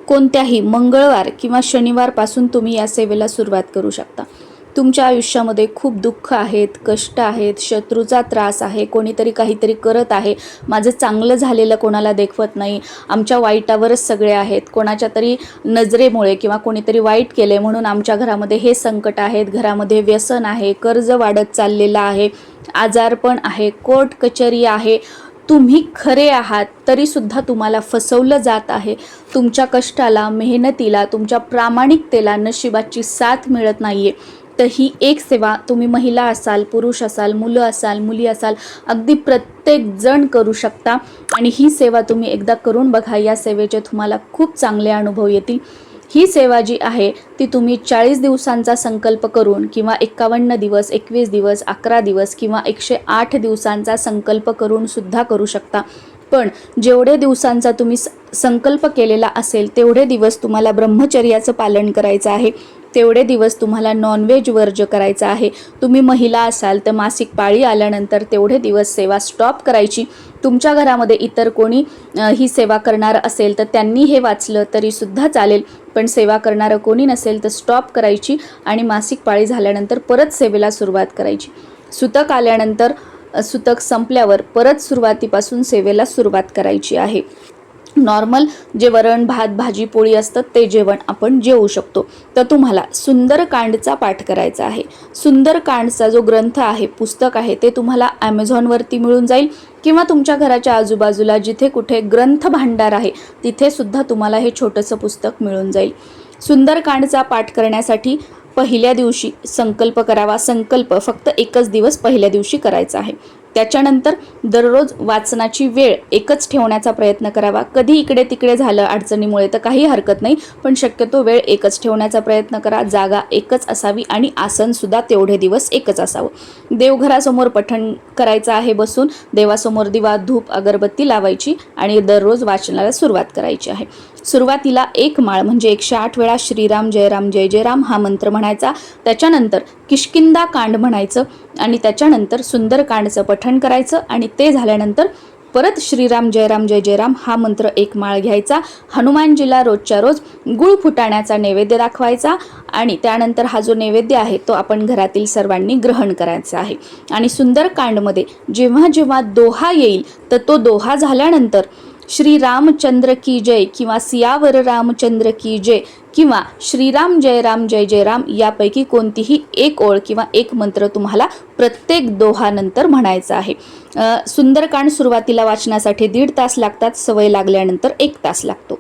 कोणत्याही मंगळवार किंवा शनिवारपासून तुम्ही या सेवेला सुरुवात करू शकता. तुमच्या आयुष्यामध्ये खूप दुःख आहेत, कष्ट आहेत, शत्रूचा त्रास आहे, कोणीतरी काहीतरी करत आहे, माझं चांगलं झालेलं कोणाला देखवत नाही, आमच्या वाईटावरच सगळे आहेत, कोणाच्या तरी नजरेमुळे किंवा कोणीतरी वाईट केले म्हणून आमच्या घरामध्ये हे संकट आहेत, घरामध्ये व्यसन आहे, कर्ज वाढत चाललेलं आहे, आजारपण आहे, कोर्ट कचेरी आहे. तुम्ही खरे आहात तरीसुद्धा तुम्हाला फसवलं जात आहे. तुमच्या कष्टाला, मेहनतीला, तुमच्या प्रामाणिकतेला नशिबाची साथ मिळत नाही आहे. तर ही एक सेवा तुम्ही महिला असाल, पुरुष असाल, मुलं असाल, मुली असाल, अगदी प्रत्येक जण करू शकता. आणि ही सेवा तुम्ही एकदा करून बघा. या सेवेचे तुम्हाला खूप चांगले अनुभव येतील. ही सेवा जी आहे ती तुम्ही 40 दिवसांचा संकल्प करून किंवा 51 दिवस, 21 दिवस, 11 दिवस किंवा 108 दिवसांचा संकल्प करून सुद्धा करू शकता. पण जेवढे दिवसांचा तुम्ही संकल्प केलेला असेल तेवढे दिवस तुम्हाला ब्रह्मचर्याचं पालन करायचं आहे. तेवढे दिवस तुम्हाला नॉनव्हेज वर्ज्य करायचं आहे. तुम्ही महिला असाल तर मासिक पाळी आल्यानंतर तेवढे दिवस सेवा स्टॉप करायची. तुमच्या घरामध्ये इतर कोणी ही सेवा करणार असेल तर त्यांनी हे वाचलं तरीसुद्धा चालेल. पण सेवा करणारं कोणी नसेल तर स्टॉप करायची आणि मासिक पाळी झाल्यानंतर परत सेवेला सुरुवात करायची. सुतक आल्यानंतर सुतक संपल्यावर परत सुरुवातीपासून सेवेला सुरुवात करायची आहे. नॉर्मल जे वरण भात भाजी पोळी असतं ते जेवण आपण जेवू शकतो. तर तुम्हाला सुंदरकांडचा पाठ करायचा आहे. सुंदरकांडचा जो ग्रंथ आहे, पुस्तक आहे, ते तुम्हाला ॲमेझॉनवरती मिळून जाईल किंवा तुमच्या घराच्या आजूबाजूला जिथे कुठे ग्रंथ भांडार आहे तिथे सुद्धा तुम्हाला हे छोटंसं पुस्तक मिळून जाईल. सुंदरकांडचा पाठ करण्यासाठी पहिल्या दिवशी संकल्प करावा. संकल्प फक्त एकच दिवस पहिल्या दिवशी करायचा आहे. त्याच्यानंतर दररोज वाचनाची वेळ एकच ठेवण्याचा प्रयत्न करावा. कधी इकडे तिकडे झालं अडचणीमुळे तर काही हरकत नाही, पण शक्यतो वेळ एकच ठेवण्याचा प्रयत्न करा. जागा एकच असावी आणि आसनसुद्धा तेवढे दिवस एकच असावं. देवघरासमोर पठण करायचं आहे बसून. देवासमोर दिवा, धूप, अगरबत्ती लावायची आणि दररोज वाचनाला सुरुवात करायची आहे. सुरुवातीला एक माळ म्हणजे 108 वेळा श्रीराम जय राम जय जय राम हा मंत्र म्हणायचा. त्याच्यानंतर किष्किंधा कांड म्हणायचं आणि त्याच्यानंतर सुंदरकांडचं पठण करायचं आणि ते झाल्यानंतर परत श्रीराम जय राम जय जय राम हा मंत्र एक माळ घ्यायचा. हनुमानजीला रोजच्या रोज गुळ फुटाण्याचा नैवेद्य दाखवायचा आणि त्यानंतर हा जो नैवेद्य आहे तो आपण घरातील सर्वांनी ग्रहण करायचा आहे. आणि सुंदरकांडमध्ये जेव्हा जेव्हा दोहा येईल तर तो दोहा झाल्यानंतर श्री रामचंद्र की जय किंवा सियावर रामचंद्र की जय किंवा श्रीराम जय राम यापैकी कोणतीही एक ओळ किंवा एक मंत्र तुम्हाला प्रत्येक दोहानंतर म्हणायचा आहे. सुंदरकांड सुरुवातीला वाचण्यासाठी 1.5 तास लागतात. सवय लागल्यानंतर 1 तास लागतो.